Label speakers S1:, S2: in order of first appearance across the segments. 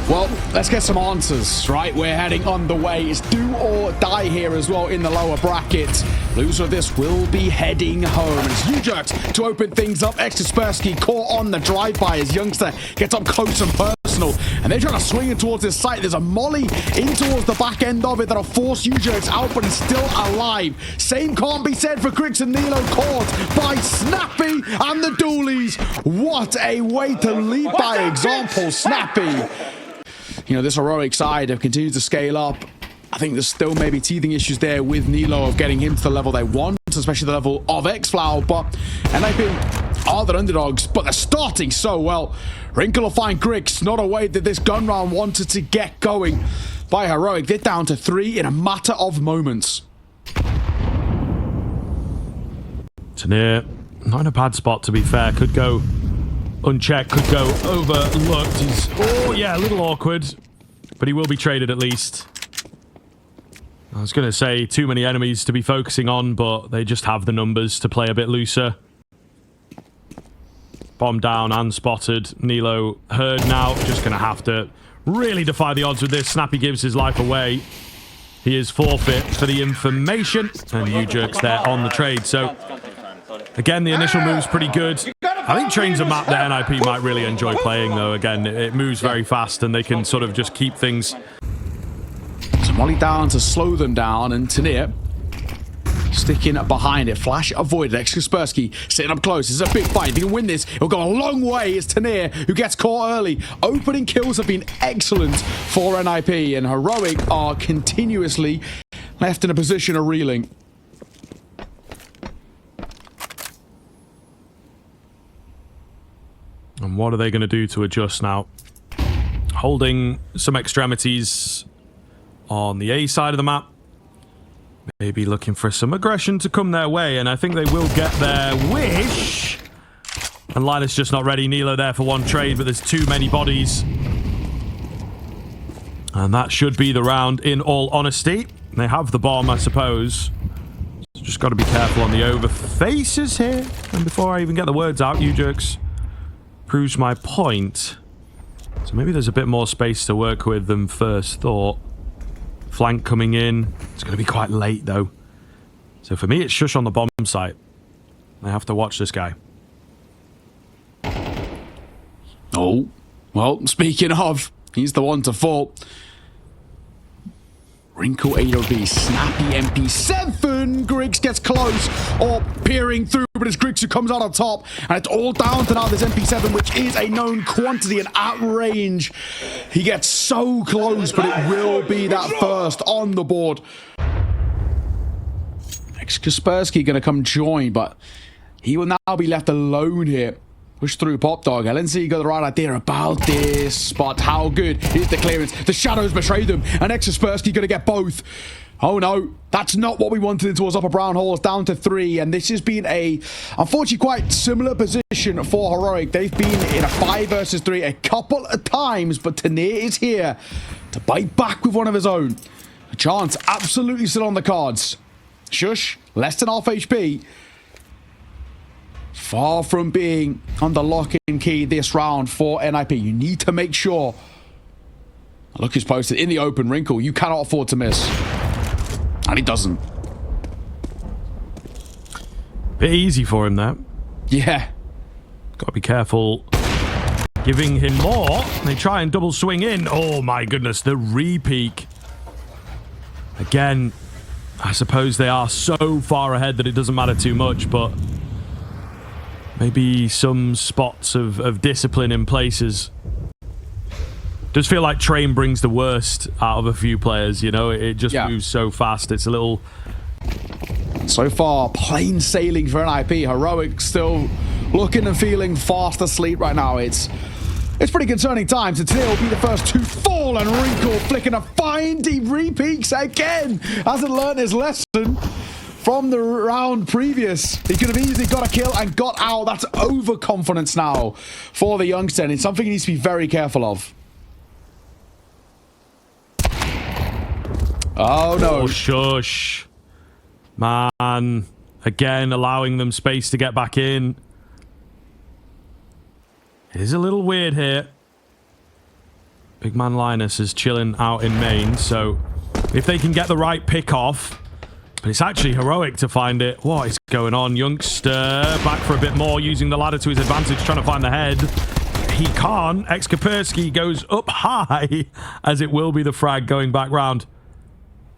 S1: Well, let's get some answers, right? We're heading on the way. It's do or die here as well in the lower bracket. Loser of this will be heading home. It's U-Jerks to open things up. Kaspersky caught on the drive-by as Youngster gets up close and personal. And they're trying to swing it towards this site. There's a molly in towards the back end of it that'll force U-Jerks out, but he's still alive. Same can't be said for Griggs and Nilo, caught by Snappy and the Doolies. What a way to lead by example, Snappy. You know, this heroic side have continued to scale up. I think there's still maybe teething issues there with Nilo of getting him to the level they want, especially the level of X-Flower, but NiP are the underdogs, but they're starting so well. Wrinkle will find Griggs, not a way that this gun round wanted to get going by heroic. They're down to 3 in a matter of moments.
S2: Tanier, not in a bad spot to be fair, could go unchecked, could go overlooked. He's, oh yeah, a little awkward, but he will be traded at least. I was going to say too many enemies to be focusing on, but they just have the numbers to play a bit looser. Bomb down and spotted. Nilo heard now, just going to have to really defy the odds with this. Snappy gives his life away. He is forfeit for the information, and U-Jerks there on the trade. So again, the initial move's pretty good. I think Train's a map that NiP might really enjoy playing, though. Again, it moves very fast, and they can sort of just keep things.
S1: So Molly down to slow them down, and Tanier sticking behind it. Flash avoided. Kaspersky sitting up close. This is a big fight. If he can win this, it'll go a long way. It's Tanier who gets caught early. Opening kills have been excellent for NiP, and heroic are continuously left in a position of reeling.
S2: And what are they going to do to adjust now? Holding some extremities on the A side of the map. Maybe looking for some aggression to come their way, and I think they will get their wish. And Linus just not ready. Nilo there for one trade, but there's too many bodies. And that should be the round, in all honesty. They have the bomb, I suppose. So just got to be careful on the over faces here. And before I even get the words out, U-Jerks proves my point. So maybe there's a bit more space to work with than first thought. Flank coming in. It's going to be quite late, though. So for me, it's shush on the bomb site. I have to watch this guy.
S1: Oh, well, speaking of, he's the one to fall. Wrinkle A-B, Snappy MP7. Griggs gets close, or peering through, but it's Griggs who comes out on top. And it's all down to now this MP7, which is a known quantity and at range. He gets so close, but it will be that first on the board. Kaspersky going to come join, but he will now be left alone here. Push through Pop Dog. LNC got the right idea about this, but how good is the clearance? The shadows betray them, and Kaspersky going to get both. Oh no, that's not what we wanted towards upper brown holes, down to 3, and this has been a, unfortunately, quite similar position for heroic. They've been in a 5 versus 3 a couple of times, but Tanier is here to bite back with one of his own. A chance absolutely still on the cards. Shush, less than half HP. Far from being under lock and key this round for NiP. You need to make sure. Look who's posted in the open. Wrinkle, you cannot afford to miss. And he doesn't.
S2: Bit easy for him there.
S1: Yeah.
S2: Got to be careful giving him more. They try and double swing in. Oh my goodness, the re-peak. Again, I suppose they are so far ahead that it doesn't matter too much, but maybe some spots of discipline in places. Does feel like Train brings the worst out of a few players, you know? It just moves so fast. It's a little...
S1: So far, plain sailing for NiP. Heroic still looking and feeling fast asleep right now. It's pretty concerning times. Today will be the first to fall, and Wrinkle flicking a find. He repeats again. Hasn't learned his lesson from the round previous. He could have easily got a kill and got out. That's overconfidence now for the youngster. It's something he needs to be very careful of. Oh no.
S2: Oh, shush. Man. Again, allowing them space to get back in. It is a little weird here. Big man Linus is chilling out in main, so if they can get the right pick off, but it's actually heroic to find it. What is going on? Youngster back for a bit more, using the ladder to his advantage, trying to find the head. He can't. Ex-Kaspersky goes up high, as it will be the frag going back round.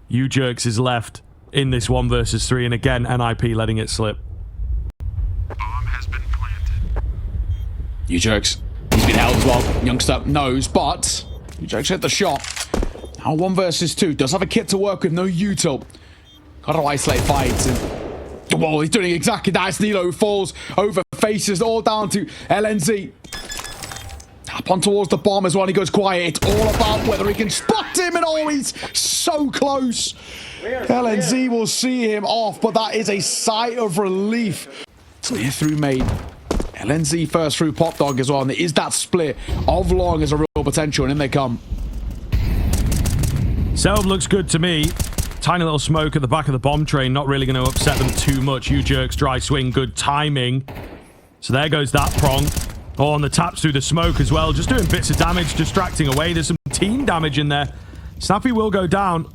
S2: U-Jerks is left in this 1 versus 3, and again, NiP letting it slip.
S3: Bomb has been planted.
S1: U-Jerks, he's been held as well. Youngster knows, but U-Jerks hit the shot. Now 1 versus 2. Does have a kit to work with, no util. Got to isolate fights. And, well, he's doing exactly that. It's Nilo who falls over faces, all down to LNZ. Tap on towards the bomb as well. He goes quiet. It's all about whether he can spot him, and oh, he's so close. LNZ will see him off, but that is a sigh of relief. Clear through main. LNZ first through Pop Dog as well, and there is that split of Long as a real potential, and in they come.
S2: Selb looks good to me. Tiny little smoke at the back of the bomb train, not really going to upset them too much. U-Jerks, dry swing, good timing. So there goes that prong. Oh, and the taps through the smoke as well. Just doing bits of damage, distracting away. There's some team damage in there. Snappy will go down.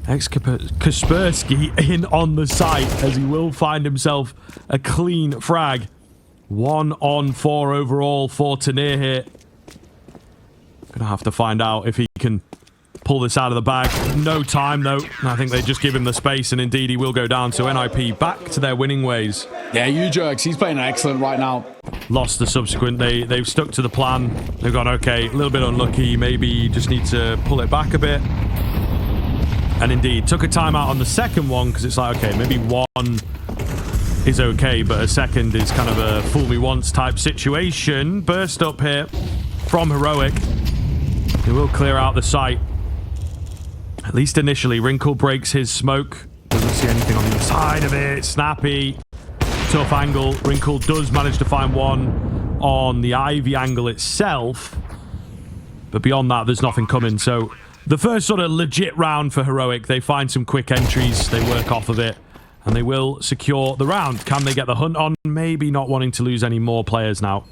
S2: Kaspersky in on the site, as he will find himself a clean frag. 1 on 4 overall for Tanir here. Gonna have to find out if he can pull this out of the bag. No time, though. I think they just give him the space, and indeed he will go down. So NiP back to their winning ways.
S1: Yeah, U-Jerks, he's playing excellent right now.
S2: Lost the subsequent. They've stuck to the plan. They've gone, okay, a little bit unlucky. Maybe just need to pull it back a bit. And indeed, took a timeout on the second one, because it's like, okay, maybe 1 is okay, but a second is kind of a fool me once type situation. Burst up here from Heroic. They will clear out the site. At least initially. Wrinkle breaks his smoke. Doesn't see anything on the side of it. Snappy. Tough angle. Wrinkle does manage to find one on the Ivy angle itself. But beyond that, there's nothing coming. So the first sort of legit round for Heroic, they find some quick entries. They work off of it. And they will secure the round. Can they get the hunt on? Maybe not wanting to lose any more players now.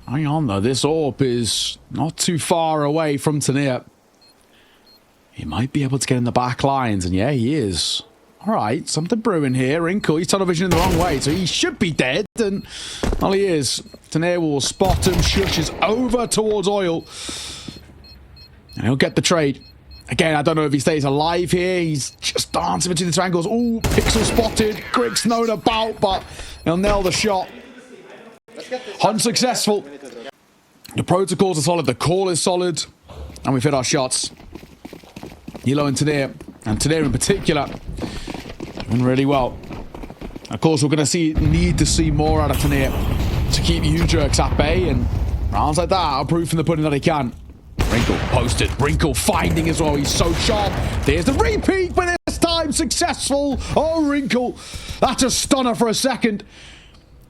S1: Hang on, though. This AWP is not too far away from Tanir. He might be able to get in the back lines, and yeah, he is. All right, something brewing here. Wrinkle, he's tunnel vision in the wrong way, so he should be dead, and well, he is. Tanir will spot him, shushes over towards Oil, and he'll get the trade. Again, I don't know if he stays alive here. He's just dancing between the triangles. Ooh, pixel spotted. Grig's known about, but he'll nail the shot. Hunt successful. The protocols are solid. The call is solid. And we've hit our shots. Nilo and Tanir in particular, doing really well. Of course, we're going to need to see more out of Tanir to keep U-Jerks at bay, and rounds like that are proof in the pudding that he can. Wrinkle posted. Wrinkle finding as well. He's so sharp. There's the repeat, but this time successful. Oh, Wrinkle. That's a stunner for a second.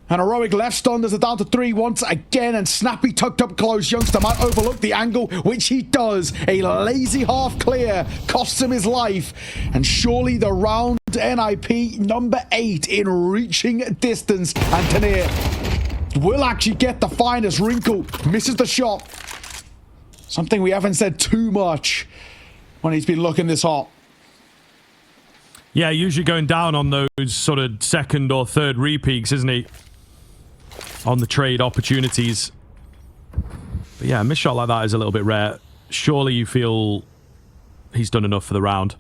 S1: And Heroic left stunned as they're down to 3 once again, and Snappy tucked up close. Youngster might overlook the angle, which he does. A lazy half clear costs him his life, and surely the round NiP number 8 in reaching distance, and Tanir will actually get the finest. Wrinkle misses the shot. Something we haven't said too much when he's been looking this hot.
S2: Yeah, usually going down on those sort of second or third repeats, isn't he? On the trade opportunities. But yeah, a missed shot like that is a little bit rare. Surely you feel he's done enough for the round.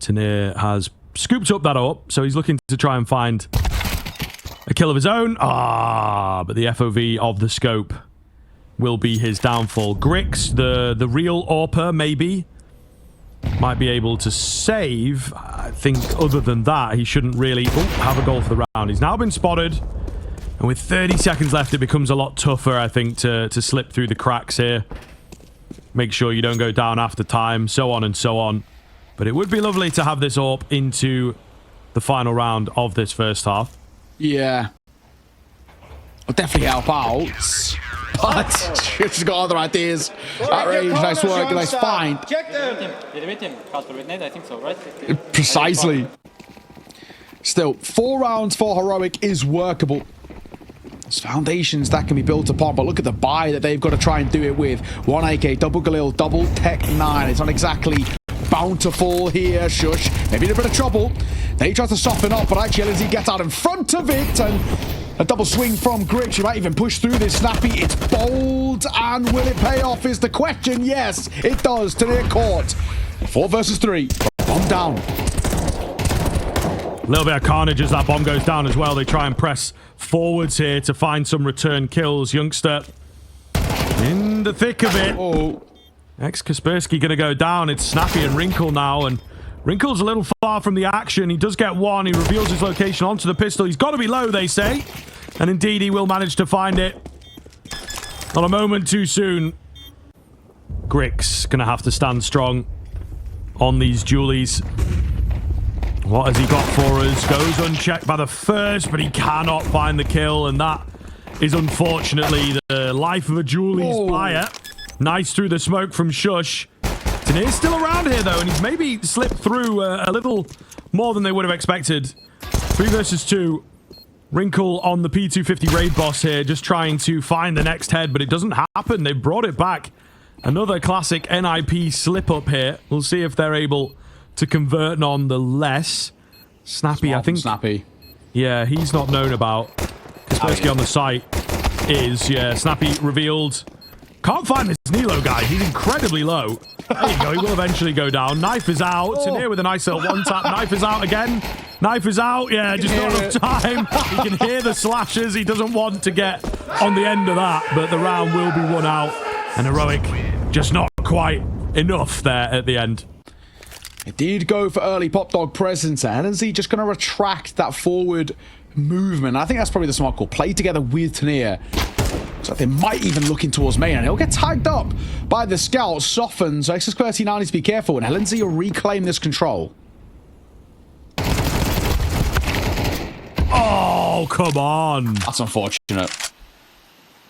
S2: Tanir has scooped up that up, so he's looking to try and find a kill of his own. But the FOV of the scope will be his downfall. Grix, the real AWPer, maybe, might be able to save. I think other than that, he shouldn't really have a goal for the round. He's now been spotted. And with 30 seconds left, it becomes a lot tougher, I think, to slip through the cracks here. Make sure you don't go down after time, so on and so on. But it would be lovely to have this AWP into the final round of this first half.
S1: Yeah. I'll definitely help out. But she's got other ideas. That range, nice work, nice find.
S4: I think so, right?
S1: Precisely. Still, 4 rounds for Heroic is workable. There's foundations that can be built upon, but look at the buy that they've got to try and do it with. 1 AK, double Galil, double Tech 9. It's not exactly bountiful here. Shush, maybe in a bit of trouble. They try to soften up, but actually LNZ gets out in front of it, and a double swing from Grix. You might even push through this Snappy. It's bold, and will it pay off is the question. Yes, it does. To near court. 4 versus 3. Bomb down.
S2: A little bit of carnage as that bomb goes down as well. They try and press forwards here to find some return kills. Youngster in the thick of it.
S1: Oh.
S2: Kaspersky going to go down. It's Snappy and Wrinkle now, and Wrinkle's a little far from the action. He does get one. He reveals his location onto the pistol. He's got to be low, they say. And indeed, he will manage to find it. Not a moment too soon. Grix going to have to stand strong on these Julies. What has he got for us? Goes unchecked by the first, but he cannot find the kill, and that is unfortunately the life of a Julie's player. Nice through the smoke from Shush. Tanir's still around here, though, and he's maybe slipped through a little more than they would have expected. 3 versus 2. Wrinkle on the P250 raid boss here, just trying to find the next head, but it doesn't happen. They brought it back. Another classic NiP slip-up here. We'll see if they're able to convert nonetheless. Snappy,
S1: Smart,
S2: I think.
S1: Snappy.
S2: Yeah, he's not known about. Kaspersky on the site is, yeah, Snappy revealed. Can't find this Nilo guy. He's incredibly low. There you go. He will eventually go down. Knife is out. Tanir with a nice little one-tap. Knife is out again. Knife is out. Yeah, just not enough time. He can hear the slashes. He doesn't want to get on the end of that, but the round will be won out. And Heroic just not quite enough there at the end.
S1: It did go for early Pop Dog presence. LNZ just going to retract that forward movement. I think that's probably the smart call. Play together with Tanir. So they might even look in towards main, and he'll get tagged up by the scout. Softens. So X39 needs to be careful, and LNZ will reclaim this control.
S2: Oh, come on.
S1: That's unfortunate.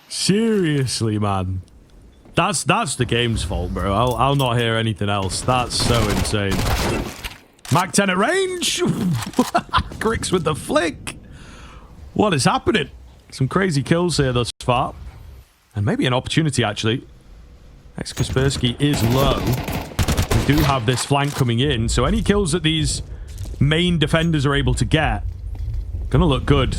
S2: Seriously, man. That's the game's fault, bro. I'll not hear anything else. That's so insane. Mac 10 at range. Grix with the flick. What is happening? Some crazy kills here thus far. And maybe an opportunity, actually. Kaspersky is low. We do have this flank coming in, so any kills that these main defenders are able to get, gonna look good.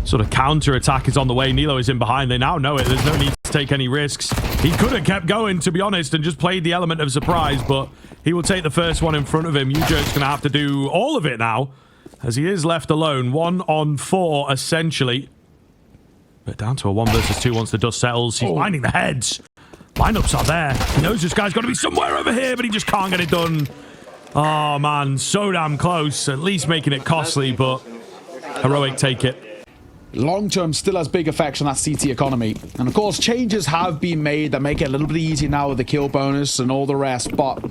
S2: Sort of counter-attack is on the way. Nilo is in behind. They now know it. There's no need to take any risks. He could have kept going, to be honest, and just played the element of surprise, but he will take the first one in front of him. Ujerk's going to have to do all of it now, as he is left alone. 1 on 4, essentially. But down to a 1 versus 2 once the dust settles. He's finding the heads. Lineups are there. He knows this guy's got to be somewhere over here, but he just can't get it done. Oh, man. So damn close. At least making it costly, but Heroic take it.
S1: Long-term still has big effects on that CT economy. And of course, changes have been made that make it a little bit easier now with the kill bonus and all the rest, but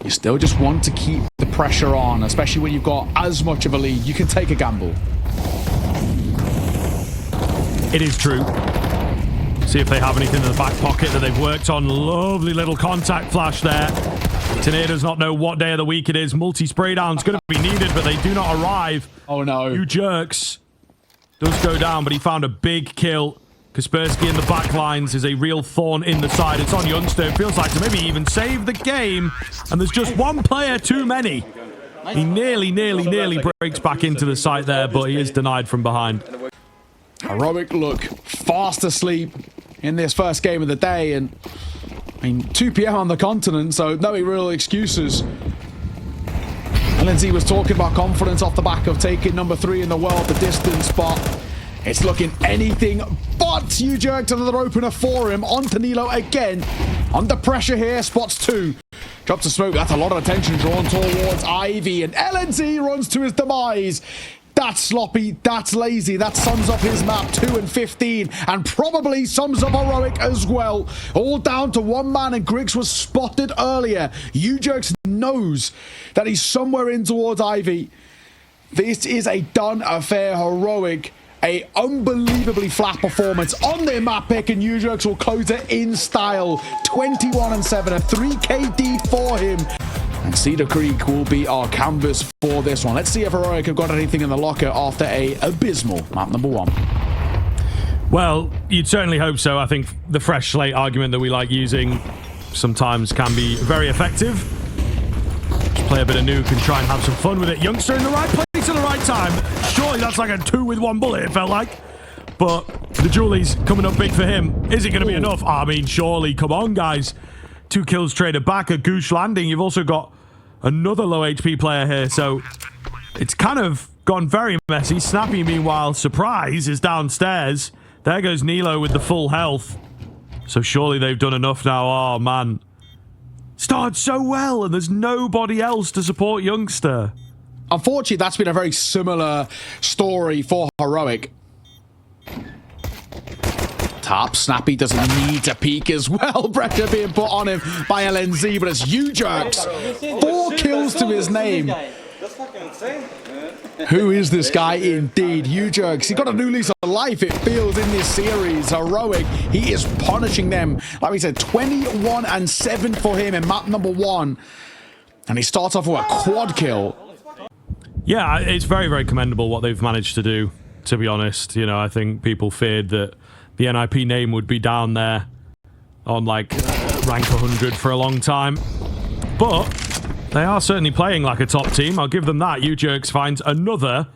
S1: you still just want to keep the pressure on, especially when you've got as much of a lead. You can take a gamble.
S2: It is true. See if they have anything in the back pocket that they've worked on. Lovely little contact flash there. Tanir does not know what day of the week it is. Multi-spray down's going to be needed, but they do not arrive.
S1: Oh, no.
S2: Ujerks does go down, but he found a big kill. Kaspersky in the back lines is a real thorn in the side. It's on Youngster. It feels like to maybe even save the game. And there's just one player too many. He nearly breaks back into the site there, but he is denied from behind.
S1: Heroic look fast asleep in this first game of the day, and I mean 2 PM on the continent, so no real excuses. LNZ was talking about confidence off the back of taking number 3 in the world, the distance, but it's looking anything but. Ujerked another opener for him. On to Nilo again. Under pressure here, spots 2. Drops a smoke. That's a lot of attention drawn towards Ivy, and LNZ runs to his demise. That's sloppy, that's lazy, that sums up his map. 2 and 15, and probably sums up Heroic as well. All down to 1 man, and Grix was spotted earlier. Ujerks knows that he's somewhere in towards Ivy. This is a done affair. Heroic, a unbelievably flat performance on their map pick, and Ujerks will close it in style. 21 and 7, a 3 KD for him. And Cedar Creek will be our canvas for this one. Let's see if Heroic have got anything in the locker after a abysmal map number 1.
S2: Well, you'd certainly hope so. I think the fresh slate argument that we like using sometimes can be very effective. Just play a bit of nuke and try and have some fun with it. Youngster in the right place at the right time. Surely that's like a 2 with 1 bullet, it felt like. But the Julie's coming up big for him. Is it going to be enough? I mean, surely. Come on, guys. 2 kills traded back at Goosh Landing. You've also got another low HP player here. So it's kind of gone very messy. Snappy, meanwhile, surprise, is downstairs. There goes Nilo with the full health. So surely they've done enough now. Oh, man. Started so well, and there's nobody else to support Youngster.
S1: Unfortunately, that's been a very similar story for Heroic. Top Snappy doesn't need to peek as well. Pressure being put on him by LNZ, but it's U-Jerks. 4 kills to his name.
S4: That's fucking insane.
S1: Who is this guy indeed? U-Jerks. He got a new lease of life, it feels, in this series. Heroic, he is punishing them. Like we said, 21-7 for him in map number 1. And he starts off with a quad kill.
S2: Yeah, it's very, very commendable what they've managed to do, to be honest. You know, I think people feared that the NiP name would be down there on, like, rank 100 for a long time. But they are certainly playing like a top team. I'll give them that. U-Jerks finds another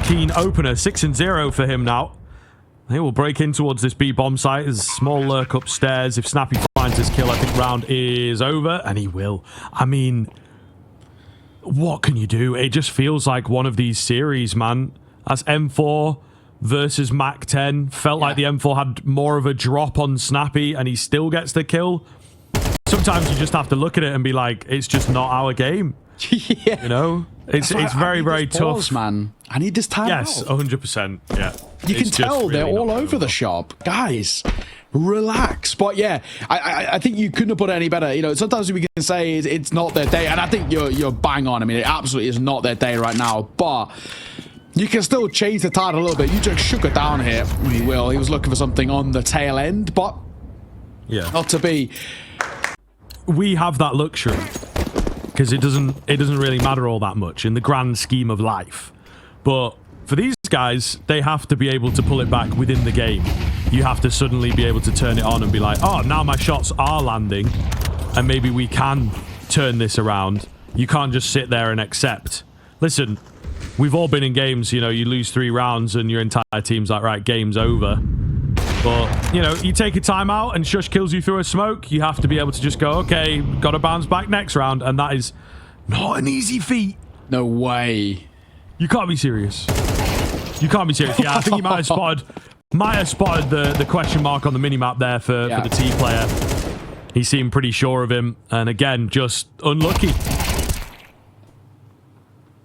S2: keen opener. 6-0 for him now. They will break in towards this B-bomb site. There's a small lurk upstairs. If Snappy finds his kill, I think round is over. And he will. I mean, what can you do? It just feels like one of these series, man. That's M4 versus Mac 10. Felt like the M4 had more of a drop on Snappy, and he still gets the kill. Sometimes you just have to look at it and be like, it's just not our game.
S1: Yeah.
S2: You know? It's very, very tough.
S1: Man. I need this time
S2: Yes,
S1: out.
S2: 100%. Yeah.
S1: You can
S2: It's
S1: tell
S2: just
S1: they're
S2: really
S1: all
S2: not
S1: over the shop. Guys, relax. But yeah, I think you couldn't have put it any better. You know, sometimes we can say it's not their day, and I think you're bang on. I mean, it absolutely is not their day right now, but you can still change the tide a little bit. You just shook it down here. He will. He was looking for something on the tail end, but
S2: Yeah.
S1: not to be.
S2: We have that luxury because it doesn't really matter all that much in the grand scheme of life. But for these guys, they have to be able to pull it back within the game. You have to suddenly be able to turn it on and be like, oh, now my shots are landing and maybe we can turn this around. You can't just sit there and accept. Listen, we've all been in games, you know, you lose 3 rounds and your entire team's like, right, game's over. But, you know, you take a timeout and Shush kills you through a smoke, you have to be able to just go, okay, got to bounce back next round, and that is not an easy feat.
S1: No way.
S2: You can't be serious. You can't be serious. Yeah, I think you might have spotted the question mark on the minimap there for the T player. He seemed pretty sure of him, and again, just unlucky.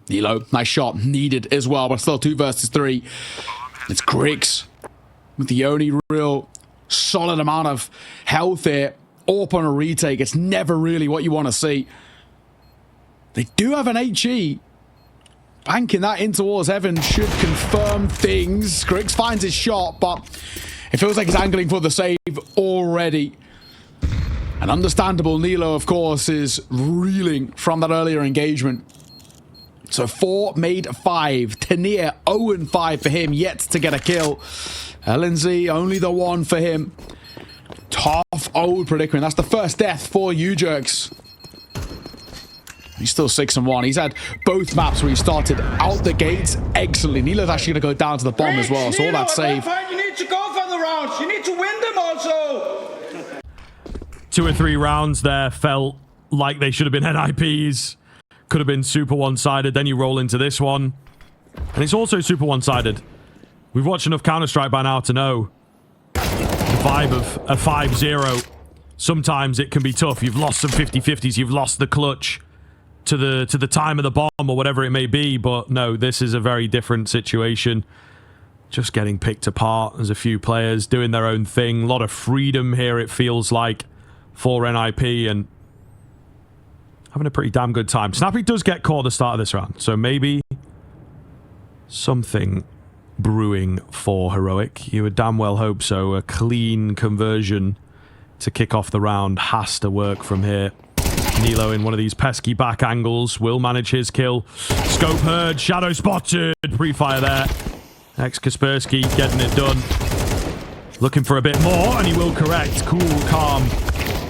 S1: Nilo, nice shot, needed as well, but still 2 versus 3. It's Griggs with the only real solid amount of health here. Up on a retake, it's never really what you want to see. They do have an HE. Banking that in towards Heaven should confirm things. Griggs finds his shot, but it feels like he's angling for the save already. And understandable, Nilo, of course, is reeling from that earlier engagement. So 4 made 5. Tania 0-5 for him, yet to get a kill. LNZ only the 1 for him. Tough old predicament. That's the first death for U-Jerks. He's still 6-1. He's had both maps where he started out the gates excellently. Nilo's actually going to go down to the bomb as well, so all that save.
S4: You need to go for the rounds. You need to win them also.
S2: 2 or 3 rounds there felt like they should have been NiPs. Could have been super one-sided. Then you roll into this one, and it's also super one-sided. We've watched enough Counter-Strike by now to know the vibe of a 5-0. Sometimes it can be tough. You've lost some 50-50s. You've lost the clutch to the time of the bomb or whatever it may be. But no, this is a very different situation. Just getting picked apart. There's a few players doing their own thing. A lot of freedom here, it feels like, for NiP, and having a pretty damn good time. Snappy does get caught at the start of this round, so maybe something brewing for Heroic. You would damn well hope so. A clean conversion to kick off the round has to work from here. Nilo in one of these pesky back angles will manage his kill. Scope heard, shadow spotted, pre-fire there. Kaspersky getting it done. Looking for a bit more, and he will correct. Cool, calm,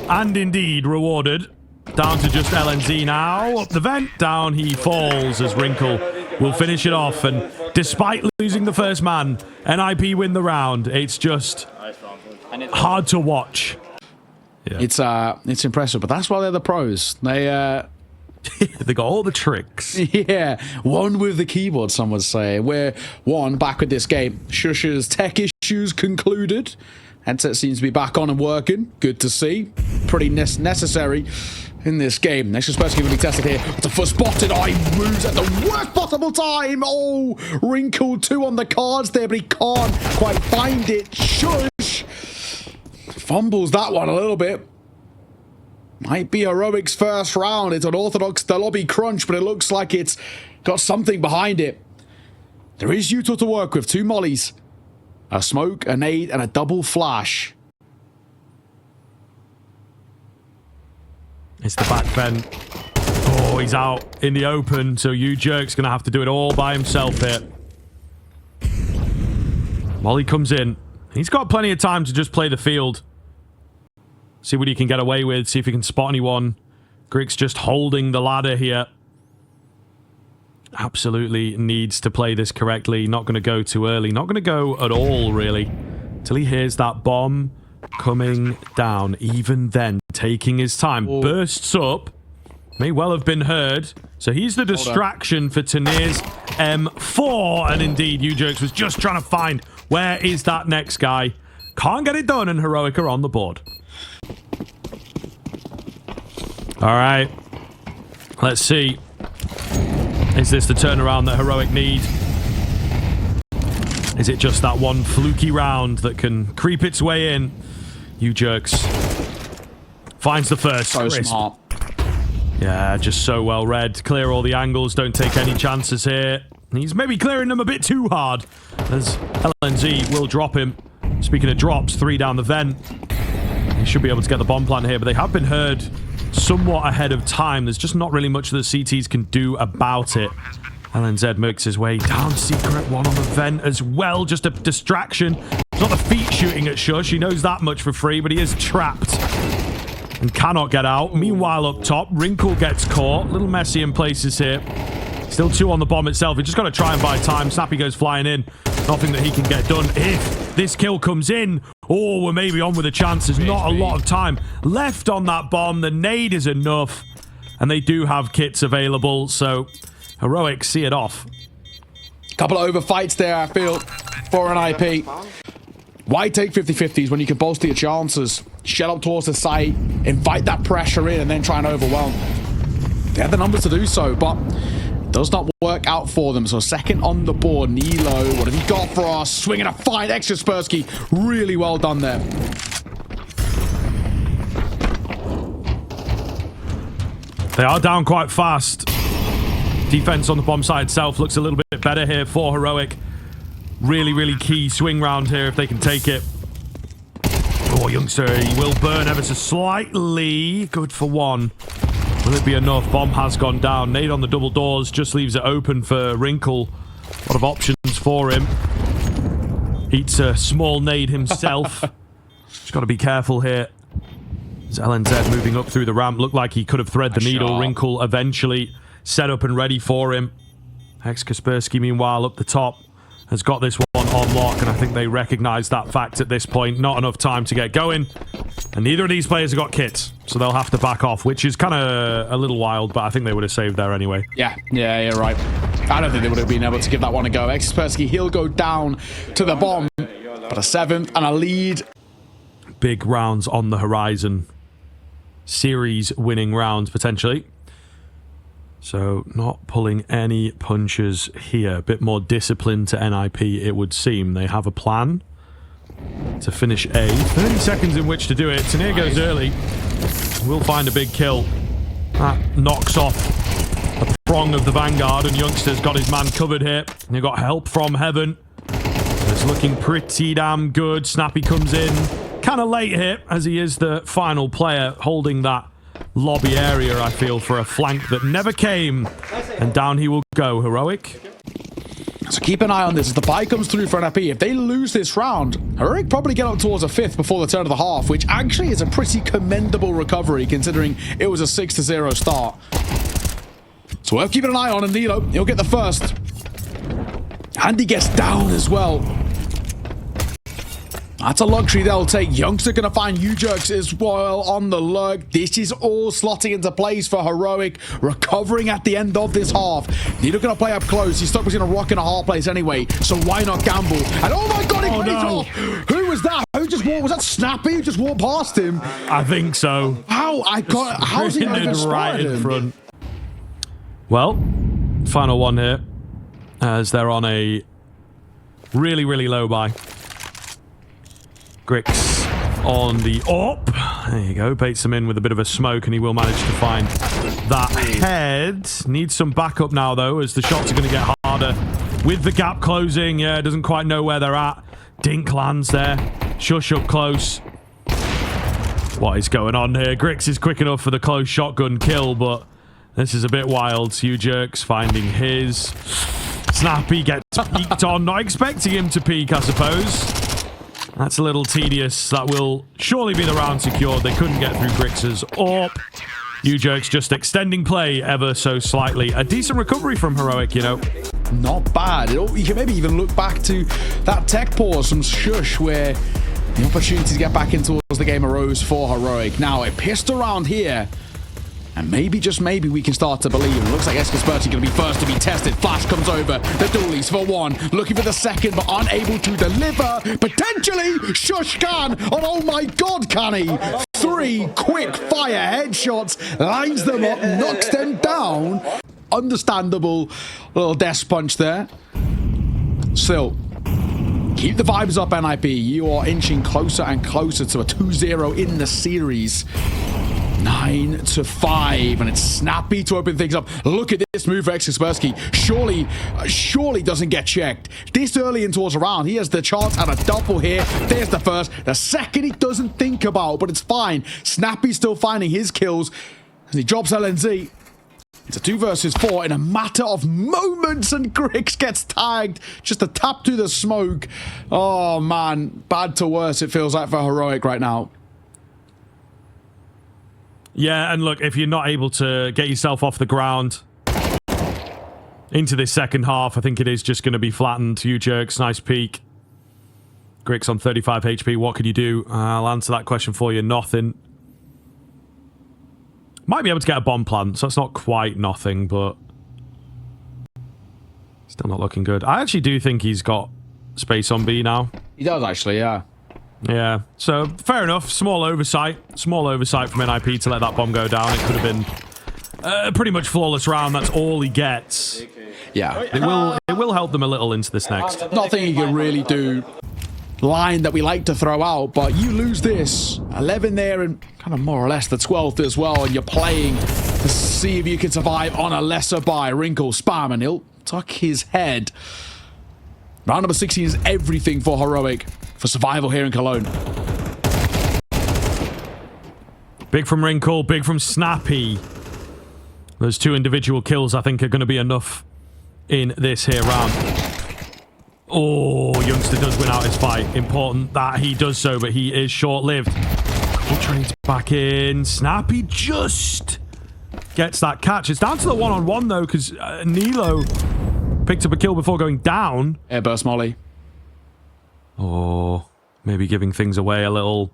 S2: and indeed rewarded. Down to just LNZ now. Up the vent, down he falls as Wrinkle will finish it off. And despite losing the first man, NiP win the round. It's just hard to watch.
S1: Yeah. It's impressive, but that's why they're the pros. They
S2: they got all the tricks.
S1: Yeah, one with the keyboard, some would say. We're back with this game. Shush's tech issues concluded. Headset seems to be back on and working. Good to see. Pretty necessary in this game. Next Kaspersky will be tested here. It's a foot spotted. Oh, he moves at the worst possible time. Oh, Wrinkle 2 on the cards there, but he can't quite find it. Shush fumbles that one a little bit. Might be Heroic's first round. It's an orthodox the lobby crunch, but it looks like it's got something behind it. There is Utah to work with. 2 mollies. A smoke, a nade, and a double flash.
S2: It's the back vent. Oh, he's out in the open, so Jerk's going to have to do it all by himself here. Molly comes in. He's got plenty of time to just play the field. See what he can get away with. See if he can spot anyone. Grig's just holding the ladder here. Absolutely needs to play this correctly. Not going to go too early. Not going to go at all, really. Till he hears that bomb coming down. Even then, taking his time.
S1: Ooh.
S2: Bursts up. May well have been heard. So he's the distraction for Tanir's M4. And indeed, Jerks was just trying to find where is that next guy. Can't get it done, and Heroic are on the board. All right. Let's see. Is this the turnaround that Heroic need? Is it just that one fluky round that can creep its way in? Jerks finds the first.
S1: So smart.
S2: Yeah, just so well read. Clear all the angles. Don't take any chances here. He's maybe clearing them a bit too hard, as LNZ will drop him. Speaking of drops, 3 down the vent. He should be able to get the bomb plant here, but they have been heard somewhat ahead of time. There's just not really much that the CTs can do about it. LNZ makes his way down. Secret 1 on the vent as well. Just a distraction. It's not the feet shooting at Shush. He knows that much for free, but he is trapped and cannot get out. Meanwhile, up top, Wrinkle gets caught. A little messy in places here. Still 2 on the bomb itself. He just got to try and buy time. Snappy goes flying in. Nothing that he can get done. If this kill comes in, oh, we're maybe on with a chance. There's not a lot of time left on that bomb. The nade is enough. And they do have kits available, so Heroic see it off.
S1: Couple of overfights there, I feel, for an IP. Why take 50-50s when you can bolster your chances? Shut up towards the site, invite that pressure in, and then try and overwhelm. They have the numbers to do so, but it does not work out for them. So second on the board, Nilo. What have you got for us? Swinging a fine extra Kaspersky. Really well done there.
S2: They are down quite fast. Defense on the bomb side itself looks a little bit better here for Heroic. Really, really key swing round here if they can take it. Oh, Youngster, he will burn ever so slightly. Good for 1. Will it be enough? Bomb has gone down. Nade on the double doors just leaves it open for Wrinkle. A lot of options for him. Eats a small nade himself. Just got to be careful here. As LNZ moving up through the ramp. Looked like he could have thread the needle. Wrinkle eventually set up and ready for him. Kaspersky, meanwhile, up the top, has got this one on lock, and I think they recognize that fact at this point. Not enough time to get going, and neither of these players have got kits, so they'll have to back off, which is kind of a little wild, but I think they would have saved there anyway.
S1: Yeah, right. I don't think they would have been able to give that one a go. Kaspersky, he'll go down to the bomb, but a 7th and a lead.
S2: Big rounds on the horizon. Series-winning rounds, potentially. So, not pulling any punches here. A bit more discipline to NiP, it would seem. They have a plan to finish A. 30 seconds in which to do it. Tanir goes early. We'll find a big kill. That knocks off a prong of the Vanguard, and Youngster's got his man covered here. And he got help from Heaven. It's looking pretty damn good. Snappy comes in. Kind of late here, as he is the final player holding that lobby area, I feel, for a flank that never came. And down he will go, Heroic.
S1: So keep an eye on this as the buy comes through for NiP. If they lose this round, Heroic probably get up towards a 5th before the turn of the half, which actually is a pretty commendable recovery considering it was a 6-0 start. So worth keeping an eye on, and Nilo, he'll get the first. And he gets down as well. That's a luxury they'll take. Youngster gonna find U-Jerks as well on the lurk. This is all slotting into place for Heroic, recovering at the end of this half. Nilo gonna play up close. He's stuck between a rock and a hard place anyway, so why not gamble? And oh my god, he plays off! Who was that? Who just walked? Was that Snappy who just walked past him?
S2: I think so.
S1: How's he not even
S2: right in front? Well, final one here, as they're on a really, really low buy. Grix on the up. There you go. Baits him in with a bit of a smoke, and he will manage to find that head. Needs some backup now, though, as the shots are going to get harder with the gap closing. Yeah, doesn't quite know where they're at. Dink lands there. Shush up close. What is going on here? Grix is quick enough for the close shotgun kill, but this is a bit wild. U-Jerks finding his. Snappy gets peeked on. Not expecting him to peek, I suppose. That's a little tedious. That will surely be the round secured. They couldn't get through Grix's AWP. U-Jerks just extending play ever so slightly. A decent recovery from Heroic, you know.
S1: Not bad. You can maybe even look back to that tech pause from Shush where the opportunity to get back in towards the game arose for Heroic. Now, a pistol round here. And maybe, just maybe, we can start to believe. It looks like CS2 going to be first to be tested. Flash comes over. The dualies for one. Looking for the second, but unable to deliver. Potentially, Shush can. Oh my god, can he? 3 quick fire headshots. Lines them up, knocks them down. Understandable little death punch there. Still, keep the vibes up, NiP. You are inching closer and closer to a 2-0 in the series. 9-5, and it's Snappy to open things up. Look at this move for CS2. Surely doesn't get checked. This early in towards a round, he has the chance at a double here. There's the first. The second he doesn't think about, but it's fine. Snappy's still finding his kills as he drops LNZ. It's a 2 versus 4 in a matter of moments, and Grix gets tagged. Just a tap through the smoke. Oh man, bad to worse it feels like for Heroic right now.
S2: Yeah, and look, if you're not able to get yourself off the ground into this second half, I think it is just going to be flattened. U-Jerks, nice peek. Grix on 35 HP, what can you do? I'll answer that question for you. Nothing. Might be able to get a bomb plant, so that's not quite nothing, but still not looking good. I actually do think he's got space on B now.
S1: He does actually, yeah.
S2: Yeah, so fair enough. Small oversight from NiP to let that bomb go down. It could have been a pretty much flawless round. That's all he gets.
S1: Yeah,
S2: it will help them a little into this next.
S1: Nothing you can really do. Line that we like to throw out, but you lose this 11 there and kind of more or less the 12th as well, and you're playing to see if you can survive on a lesser buy. Wrinkle spam, and he'll tuck his head. Round number 16 is everything for Heroic for survival here in Cologne.
S2: Big from Wrinkle, big from Snappy. Those 2 individual kills, I think, are going to be enough in this here round. Oh, Youngster does win out his fight. Important that he does so, but he is short-lived. Trades back in. Snappy just gets that catch. It's down to the one-on-one, though, because Nilo picked up a kill before going down.
S1: Airburst Molly.
S2: Oh, maybe giving things away a little.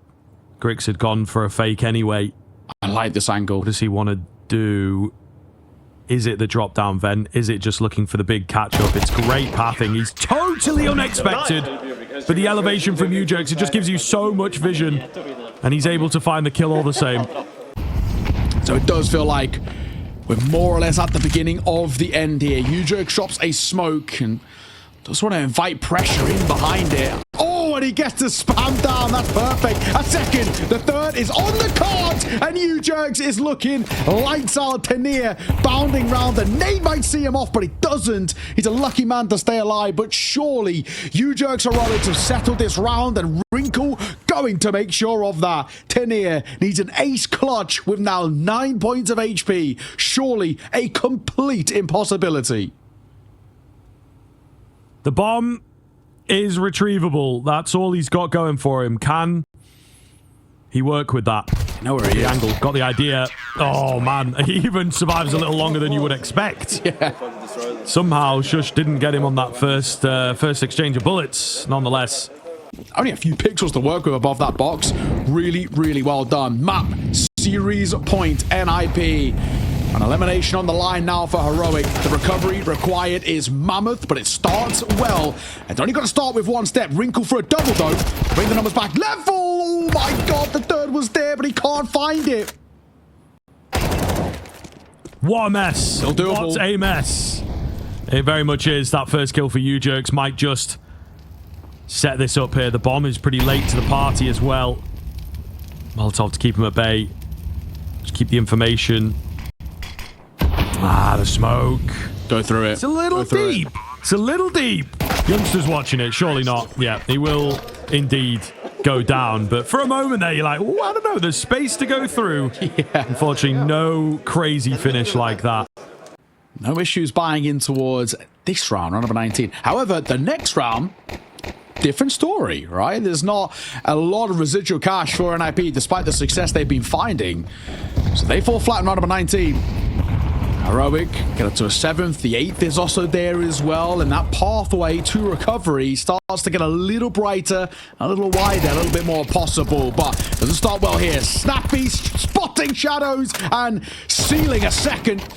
S2: Grix had gone for a fake anyway.
S1: I like this angle.
S2: What does he want to do? Is it the drop down vent? Is it just looking for the big catch up? It's great pathing. He's totally unexpected. But the elevation from U-Jerks, it just gives you so much vision. And he's able to find the kill all the same.
S1: So it does feel like we're more or less at the beginning of the end here. U-Jerks drops a smoke and just want to invite pressure in behind it. Oh, and he gets the spam down. That's perfect. A second. The third is on the card. And U-Jerks is looking lights out. Tenier bounding round. The nade might see him off, but he doesn't. He's a lucky man to stay alive. But surely U-Jerks Heroics have settled this round, and Wrinkle going to make sure of that. Tenier needs an ace clutch with now 9 points of HP. Surely a complete impossibility.
S2: The bomb is retrievable. That's all he's got going for him. Can he work with that?
S1: Know where he is.
S2: Angle, got the idea. Oh man, he even survives a little longer than you would expect.
S1: Yeah.
S2: Somehow Shush didn't get him on that first exchange of bullets, nonetheless.
S1: Only a few pixels to work with above that box. Really, really well done. Map, series point, NiP. An elimination on the line now for Heroic. The recovery required is mammoth, but it starts well. It's only got to start with one step. Wrinkle for a double, though. Bring the numbers back. Level! Oh, my God. The third was there, but he can't find it.
S2: What a mess.
S1: Still doable.
S2: What a mess. It very much is. That first kill for U-Jerks might just set this up here. The bomb is pretty late to the party as well. Molotov to keep him at bay. Just keep the information. Ah, the smoke.
S1: Go through it.
S2: It's a little deep. It's a little deep. Youngsters watching it, surely not. Yeah, he will indeed go down. But for a moment there, you're like, oh, I don't know. There's space to go through.
S1: Yeah.
S2: Unfortunately, no crazy finish like that.
S1: No issues buying in towards this round number 19. However, the next round, different story, right? There's not a lot of residual cash for NiP, despite the success they've been finding. So they fall flat in round number 19. Heroic get up to a 7th. The 8th is also there as well. And that pathway to recovery starts to get a little brighter, a little wider, a little bit more possible. But doesn't start well here. Snappy spotting shadows and sealing a second.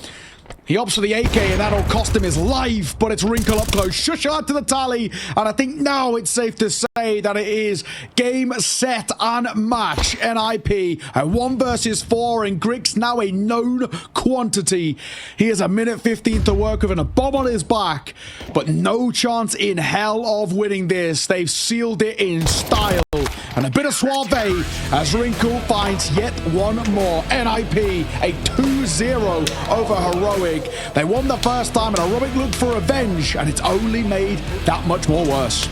S1: He opts for the AK, and that'll cost him his life, but it's Wrinkle up close. Shush out to the tally, and I think now it's safe to say that it is game, set, and match. NiP at 1 versus 4, and Grix now a known quantity. He has a minute 15 to work with and a bomb on his back, but no chance in hell of winning this. They've sealed it in style, and a bit of suave as Wrinkle finds yet one more. NiP a 2-0 over Heroic. They won the first time, and Heroic looked for revenge, and it's only made that much more worse.